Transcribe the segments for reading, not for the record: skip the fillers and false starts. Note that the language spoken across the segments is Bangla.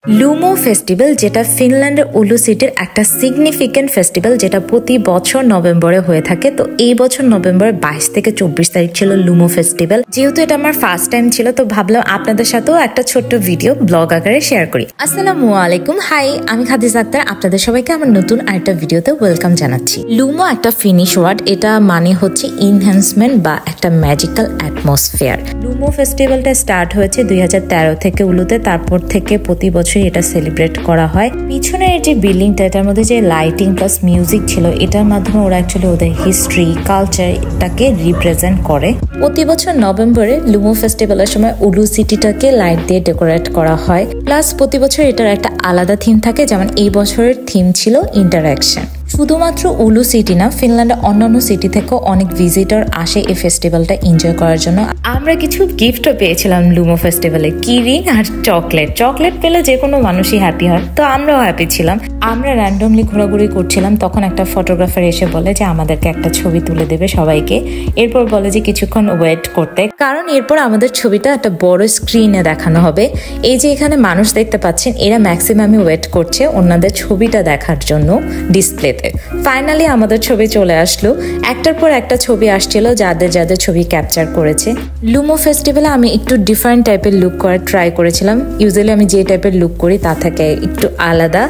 লুমো ফেস্টিভ্যাল যেটা ফিনল্যান্ডের উলু সিটির একটা সিগনিফিকেন্ট ফেস্টিভ্যাল যেটা প্রতি বছর নভেম্বরে হয়ে থাকে। তো এই বছর নভেম্বরের 22 থেকে 24 তারিখ ছিল লুমো ফেস্টিভ্যাল। যেহেতু এটা আমার ফার্স্ট টাইম ছিল তো ভাবলাম আপনাদের সাথেও একটা ছোট্ট ভিডিও ব্লগ আকারে শেয়ার করি। আসসালামু আলাইকুম, হাই, আমি খাদিজা আক্তার। আপনাদের সবাইকে আমার নতুন আরেকটা ভিডিওতে ওয়েলকাম জানাচ্ছি। লুমো একটা ফিনিশ ওয়ার্ড, এটা মানে হচ্ছে ইনহ্যান্সমেন্ট বা একটা ম্যাজিক্যাল অ্যাটমসফিয়ার। লুমো ফেস্টিভ্যালটা স্টার্ট হয়েছে 2013 থেকে উলুতে, তারপর থেকে প্রতি বছর এটা সেলিব্রেট করা হয়। পিছনের যে বিল্ডিংটা, এটার মধ্যে যে লাইটিং প্লাস মিউজিক ছিল, এটার মাধ্যমে ওরা অ্যাকচুয়ালি ওদের হিস্ট্রি কালচার এটাকে রিপ্রেজেন্ট করে। প্রতি বছর নভেম্বরে লুমো ফেস্টিভ্যালের সময় উলু সিটিটাকে লাইট দিয়ে ডেকোরেট করা হয়। প্লাস প্রতি বছর এটার একটা আলাদা থিম থাকে, যেমন এই বছরের থিম ছিল ইন্টারঅ্যাকশন। শুধুমাত্র উলু সিটি না, ফিনল্যান্ডের অন্যান্য সিটি থেকেও অনেক ভিজিটর আসে এই ফেস্টিভ্যালটা এনজয় করার জন্য। আমরা কিছু গিফটও পেয়েছিলাম লুমো ফেস্টিভ্যালে, কি রিং আর চকলেট পেলে যে কোনো মানুষই হ্যাপি হয়, তো আমরাও হ্যাপি ছিলাম। আমরা র্যান্ডমলি ঘোরাঘুরি করছিলাম, তখন একটা ফটোগ্রাফার এসে বলে যে আমাদেরকে একটা ছবি তুলে দেবে সবাইকে। এরপর বলে যে কিছুক্ষণ ওয়েট করতে, কারণ এরপর আমাদের ছবিটা একটা বড় স্ক্রিনে দেখানো হবে। এই যে এখানে মানুষ দেখতে পাচ্ছেন, এরা ম্যাক্সিমামই ওয়েট করছে ওনাদের ছবিটা দেখার জন্য ডিসপ্লেতে। ফাইনালি আমাদের ছবি চলে আসলো। একটার পর একটা ছবি আসছিল যাদের ছবি ক্যাপচার করেছে। লুমো ফেস্টিভ্যালে আমি একটু ডিফারেন্ট টাইপের লুক করার ট্রাই করেছিলাম। ইউজুয়ালি আমি যে টাইপের লুক করি তা থেকে একটু আলাদা।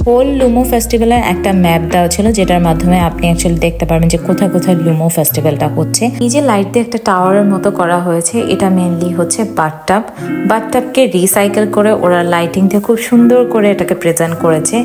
হোল লুমো ফেস্টিভ্যালের একটা ম্যাপ দেওয়া ছিল, যেটার মাধ্যমে আপনি অ্যাকচুয়ালি দেখতে পারবেন যে কোথায় কোথায় লুমো ফেস্টিভ্যালটা হচ্ছে। এই যে লাইট দিয়ে একটা টাওয়ারের মতো করা হয়েছে, এটা মেনলি হচ্ছে বাথটাবকে রিসাইকেল করে ওরা লাইটিং দিয়ে খুব সুন্দর করে এটাকে প্রেজেন্ট করেছে।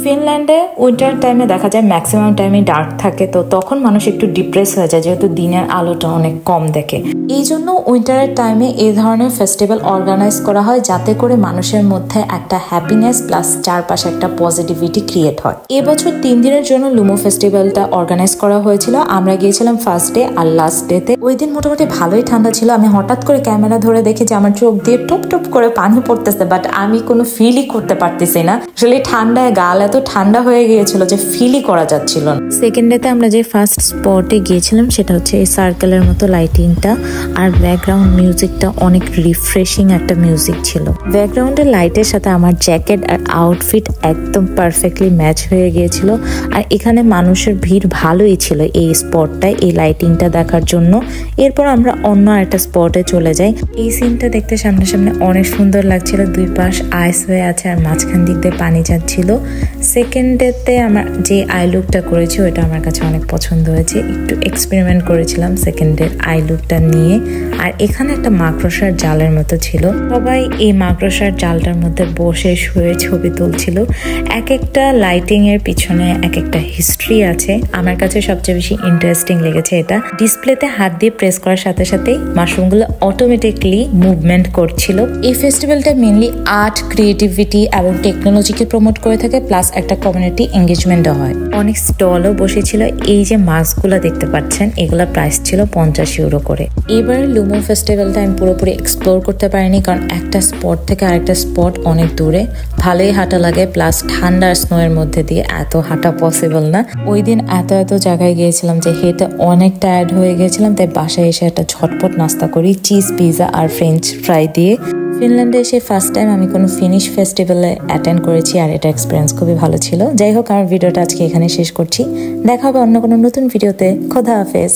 ফিনল্যান্ডে উইন্টার টাইমে দেখা যায় ম্যাক্সিমাম টাইমে ডার্ক থাকে, তো তখন মানুষ একটু ডিপ্রেস হয়ে যায় যেহেতু দিনের আলোটা অনেক কম দেখে। এই জন্য উইন্টারের টাইমে এই ধরনের ফেস্টিভ্যাল অর্গানাইজ করা হয়, যাতে করে মানুষের মধ্যে একটা হ্যাপিনেস প্লাস চারপাশে একটা পজিটিভিটি ক্রিয়েট হয়। এবছর 3 দিনের জন্য লুমো ফেস্টিভ্যালটা অর্গানাইজ করা হয়েছিল। আমরা গিয়েছিলাম ফার্স্ট ডে আর লাস্ট ডেতে। ওই দিন মোটামুটি ভালোই ঠান্ডা ছিল। আমি হঠাৎ করে ক্যামেরা ধরে দেখি যে আমার চোখ দিয়ে টুপ টুপ করে পানি পড়তেছে, বাট আমি কোনো ফিলই করতে পারতেছি না। আসলে ঠান্ডায় গাল এত ঠান্ডা হয়ে গিয়েছিল যে ফিলই করা যাচ্ছিল না। সেকেন্ড ডেতে আমরা যে ফার্স্ট স্পটে গিয়েছিলাম সেটা হচ্ছে এই সার্কেলের মতো লাইটিংটা, আর ব্যাকগ্রাউন্ড মিউজিকটা অনেক রিফ্রেশিং একটা মিউজিক ছিল। ব্যাকগ্রাউন্ডের লাইটের সাথে আমার জ্যাকেট আর আউটফিট একদম পারফেক্টলি ম্যাচ হয়ে গিয়েছিল। আর এখানে মানুষের ভিড় ভালোই ছিল এই স্পটটায় এই লাইটিংটা দেখার জন্য। এরপর আমরা অন্য একটা স্পটে চলে যাই। এই সিনটা দেখতে সামনে অনেক সুন্দর লাগছিল। দুই পাশ আইস হয়ে আছে আর মাঝখান দিক দিয়ে পানি যাচ্ছিল। সেকেন্ড ডেতে আমার যে আই লুকটা করেছি ওইটা আমার কাছে অনেক পছন্দ হয়েছে। একটু এক্সপেরিমেন্ট করেছিলাম সেকেন্ড ডের আই লুকটা নিয়ে। আর এখানে একটা মাকড়সার জালের মতো ছিল, সবাই এই মাকড়সার জালটার মধ্যে বসে শুয়ে ছবি তুলছিল। এক একটা লাইটিং এর পিছনে এক একটা হিস্ট্রি আছে। আমার কাছে সবচেয়ে বেশি ইন্টারেস্টিং লেগেছে এটা। ডিসপ্লেতে হাত দিয়ে প্রেস করার সাথে সাথেই মাশরুমগুলো অটোমেটিকলি মুভমেন্ট করছিল। এই ফেস্টিভ্যালটা মেনলি আর্ট, ক্রিয়েটিভিটি এবং টেকনোলজিকে প্রমোট করে থাকে, প্লাস একটা কমিউনিটি এঙ্গেজমেন্টও হয়। অনেক স্টলও বসেছিল। এই যে মাস্কগুলো দেখতে পাচ্ছেন, এগুলা প্রাইস ছিল 50 ইউরো করে। এবার লুমো ফেস্টিভ্যালটা আমি পুরোপুরি এক্সপ্লোর করতে পারিনি, কারণ একটা স্পট থেকে আরেকটা স্পট অনেক দূরে, ভালোই হাঁটা লাগে, প্লাস ঠান্ডা স্নো এর মধ্যে দিয়ে এত হাঁটা পসিবল না। ওই দিন এত জায়গায় গিয়েছিলাম যে হেঁটে অনেক টায়ার্ড হয়ে গিয়েছিলাম, তাই বাসায় এসে একটা ঝটপট নাস্তা করি চিজ পিজা আর ফ্রেঞ্চ ফ্রাই দিয়ে। ফিনল্যান্ডে এসে ফার্স্ট টাইম আমি কোনো ফিনিশ ফেস্টিভ্যালে অ্যাটেন্ড করেছি, আর এটা এক্সপিরিয়েন্স খুবই ভালো ছিল। যাই হোক, আমার ভিডিওটা আজকে এখানে শেষ করছি। দেখা হবে অন্য কোনো নতুন ভিডিওতে। খোদা হাফেজ।